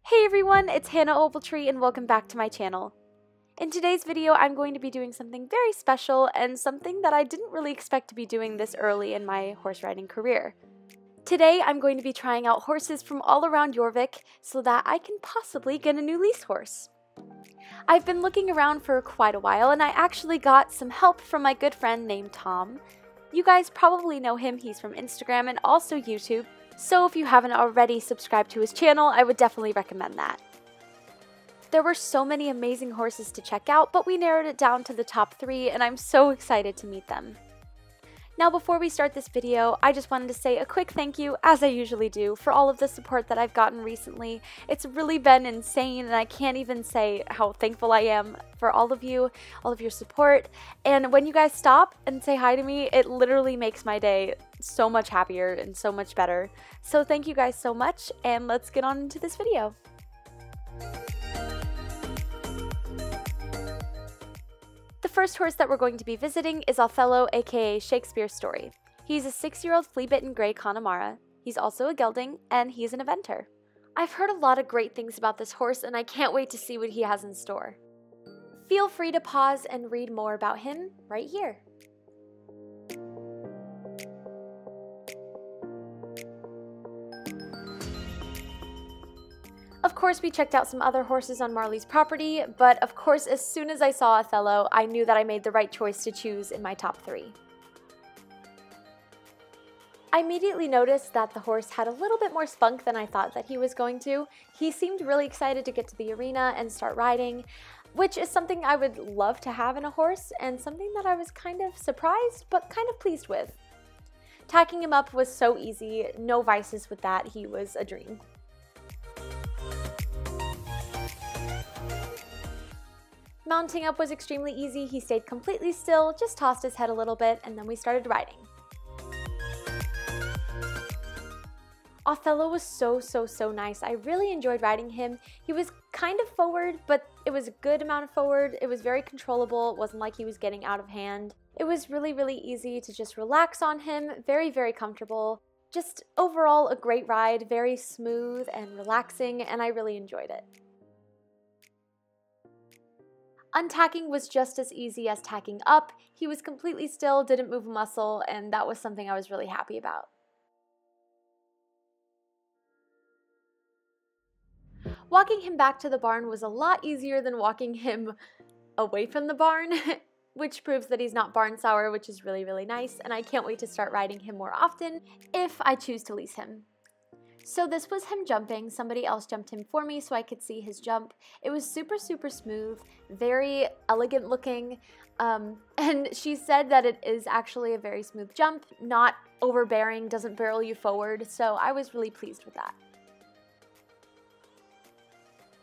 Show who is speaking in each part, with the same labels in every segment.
Speaker 1: Hey everyone, it's Hannah Opaltree and welcome back to my channel. In today's video, I'm going to be doing something very special and something that I didn't really expect to be doing this early in my horse riding career. Today, I'm going to be trying out horses from all around Jorvik so that I can possibly get a new lease horse. I've been looking around for quite a while and I actually got some help from my good friend named Tom. You guys probably know him, he's from Instagram and also YouTube. So if you haven't already subscribed to his channel, I would definitely recommend that. There were so many amazing horses to check out, but we narrowed it down to the top 3 and I'm so excited to meet them. Now before we start this video, I just wanted to say a quick thank you, as I usually do, for all of the support that I've gotten recently. It's really been insane and I can't even say how thankful I am for all of your support. And when you guys stop and say hi to me, it literally makes my day so much happier and so much better. So thank you guys so much and let's get on into this video. The first horse that we're going to be visiting is Othello, aka Shakespeare Story. He's a 6-year-old flea-bitten grey Connemara. He's also a gelding, and he's an eventer. I've heard a lot of great things about this horse, and I can't wait to see what he has in store. Feel free to pause and read more about him right here. Of course, we checked out some other horses on Marley's property, but of course, as soon as I saw Othello, I knew that I made the right choice to choose in my top 3. I immediately noticed that the horse had a little bit more spunk than I thought that he was going to. He seemed really excited to get to the arena and start riding, which is something I would love to have in a horse and something that I was kind of surprised but kind of pleased with. Tacking him up was so easy, no vices with that, he was a dream. Mounting up was extremely easy. He stayed completely still, just tossed his head a little bit, and then we started riding. Othello was so nice. I really enjoyed riding him. He was kind of forward, but it was a good amount of forward. It was very controllable. It wasn't like he was getting out of hand. It was really easy to just relax on him. Very comfortable. Just overall a great ride, very smooth and relaxing, and I really enjoyed it. Untacking was just as easy as tacking up. He was completely still, didn't move a muscle, and that was something I was really happy about. Walking him back to the barn was a lot easier than walking him away from the barn, which proves that he's not barn sour, which is really nice, and I can't wait to start riding him more often if I choose to lease him. So this was him jumping. Somebody else jumped him for me so I could see his jump. It was super smooth, very elegant looking, and she said that it is actually a very smooth jump, not overbearing, doesn't barrel you forward, so I was really pleased with that.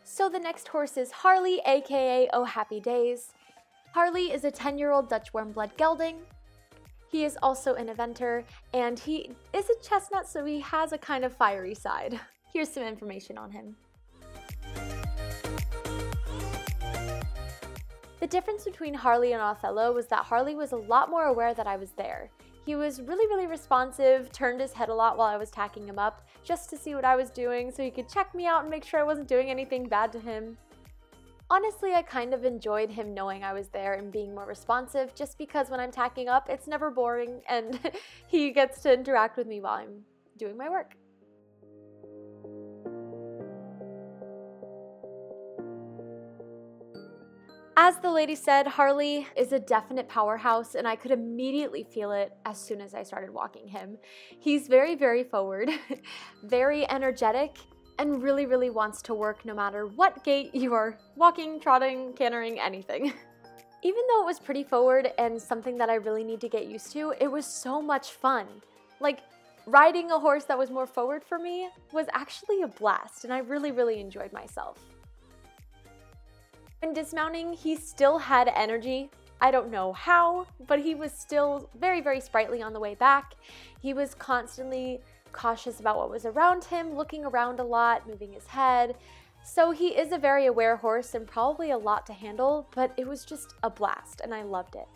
Speaker 1: So the next horse is Harley, aka Oh Happy Days. Harley is a 10-year-old Dutch warm-blood gelding. He is also an eventer, and he is a chestnut, so he has a kind of fiery side. Here's some information on him. The difference between Harley and Othello was that Harley was a lot more aware that I was there. He was really responsive, turned his head a lot while I was tacking him up, just to see what I was doing so he could check me out and make sure I wasn't doing anything bad to him. Honestly, I kind of enjoyed him knowing I was there and being more responsive, just because when I'm tacking up, it's never boring and he gets to interact with me while I'm doing my work. As the lady said, Harley is a definite powerhouse and I could immediately feel it as soon as I started walking him. He's very forward, very energetic, and really wants to work no matter what gait you are walking, trotting, cantering, anything. Even though it was pretty forward and something that I really need to get used to, it was so much fun. Like, riding a horse that was more forward for me was actually a blast, and I really enjoyed myself. When dismounting, he still had energy. I don't know how, but he was still very sprightly on the way back. He was constantly cautious about what was around him, looking around a lot, moving his head. So he is a very aware horse and probably a lot to handle, but it was just a blast and I loved it.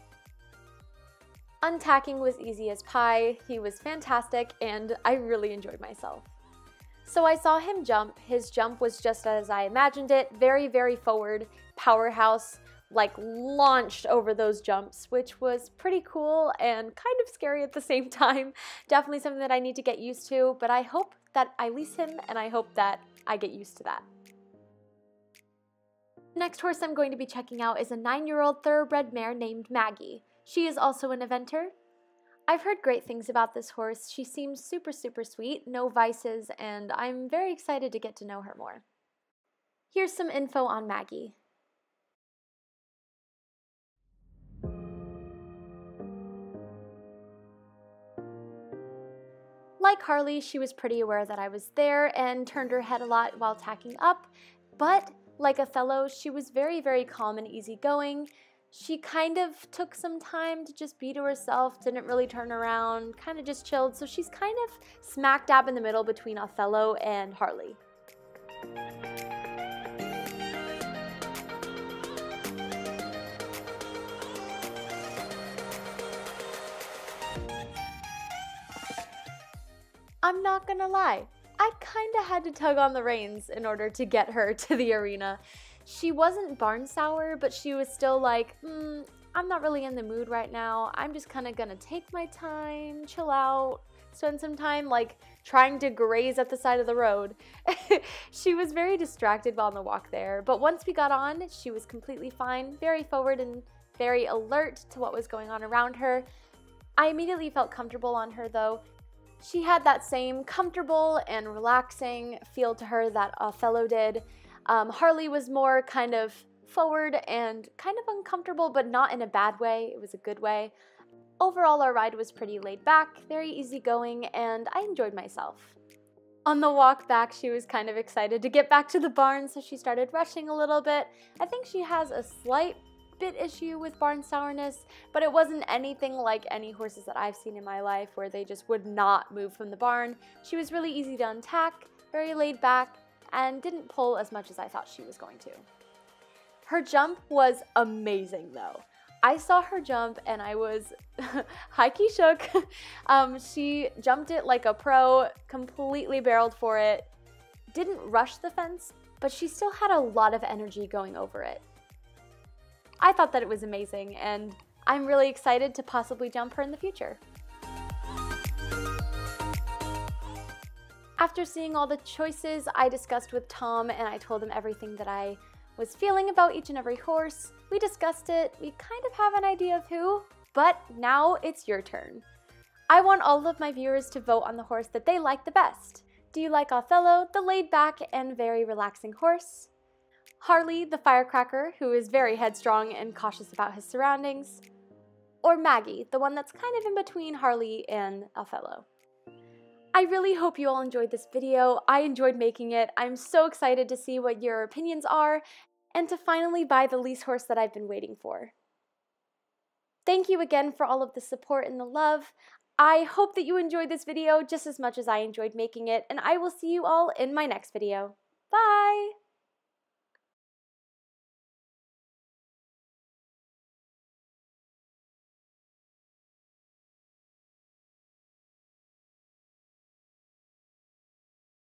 Speaker 1: Untacking was easy as pie. He was fantastic and I really enjoyed myself. So I saw him jump. His jump was just as I imagined it, very, very forward, powerhouse, like launched over those jumps, which was pretty cool and kind of scary at the same time. Definitely something that I need to get used to, but I hope that I lease him and I hope that I get used to that. The next horse I'm going to be checking out is a 9-year-old thoroughbred mare named Maggie. She is also an eventer. I've heard great things about this horse. She seems super, super sweet, no vices, and I'm very excited to get to know her more. Here's some info on Maggie. Like Harley, she was pretty aware that I was there and turned her head a lot while tacking up, but like Othello, she was very, very calm and easygoing. She kind of took some time to just be to herself, didn't really turn around, kind of just chilled, so she's kind of smack dab in the middle between Othello and Harley. I'm not gonna lie, I kinda had to tug on the reins in order to get her to the arena. She wasn't barn sour, but she was still like, I'm not really in the mood right now. I'm just kinda gonna take my time, chill out, spend some time like trying to graze at the side of the road. She was very distracted while on the walk there, but once we got on, she was completely fine, very forward and very alert to what was going on around her. I immediately felt comfortable on her though. She had that same comfortable and relaxing feel to her that Othello did. Harley was more kind of forward and kind of uncomfortable, but not in a bad way. It was a good way. Overall, our ride was pretty laid back, very easygoing, and I enjoyed myself. On the walk back, she was kind of excited to get back to the barn, so she started rushing a little bit. I think she has a slight bit issue with barn sourness, but it wasn't anything like any horses that I've seen in my life where they just would not move from the barn. She was really easy to untack, very laid back, and didn't pull as much as I thought she was going to. Her jump was amazing though. I saw her jump and I was high-key shook. She jumped it like a pro, completely barreled for it, didn't rush the fence, but she still had a lot of energy going over it. I thought that it was amazing, and I'm really excited to possibly jump her in the future. After seeing all the choices, I discussed with Tom and I told him everything that I was feeling about each and every horse. We discussed it, we kind of have an idea of who, but now it's your turn. I want all of my viewers to vote on the horse that they like the best. Do you like Othello, the laid-back and very relaxing horse? Harley, the firecracker, who is very headstrong and cautious about his surroundings? Or Maggie, the one that's kind of in between Harley and Othello? I really hope you all enjoyed this video. I enjoyed making it. I'm so excited to see what your opinions are and to finally buy the lease horse that I've been waiting for. Thank you again for all of the support and the love. I hope that you enjoyed this video just as much as I enjoyed making it, and I will see you all in my next video.